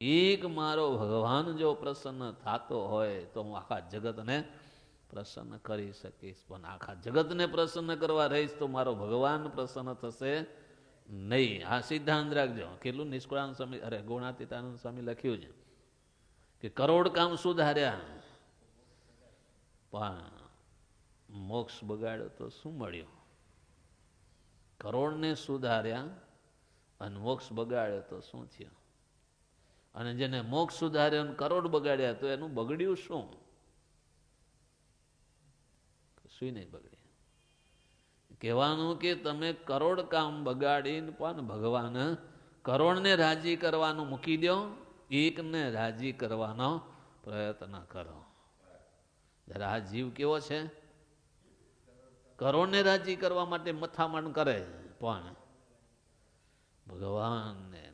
એક મારો ભગવાન જો પ્રસન્ન થતો હોય તો હું આખા જગતને પ્રસન્ન કરી શકીશ, પણ આખા જગતને પ્રસન્ન કરવા રહીશ તો મારો ભગવાન પ્રસન્ન થશે નહીં. આ સિદ્ધાંત રાખજો. કેટલું નિષ્કુળાનંદ સ્વામી ગુણાતીતાનંદ સ્વામી લખ્યું છે કે કરોડ કામ સુધાર્યા પણ મોક્ષ બગાડ્યો તો શું મળ્યું? કરોડને સુધાર્યા અને મોક્ષ બગાડ્યો તો શું થયું? અને જેને મોક્ષ સુધાર્યો અને કરોડ બગાડ્યા તો એનું બગડ્યું શું? શું નહીં બગડ્યું. કહેવાનું કે તમે કરોડ કામ બગાડીને પણ ભગવાન કરોડને રાજી કરવાનું મૂકી દો, એકને રાજી કરવાનો પ્રયત્ન કરો. જરા આ જીવ કેવો છે? કરોડને રાજી કરવા માટે મથામણ કરે, પણ ભગવાનને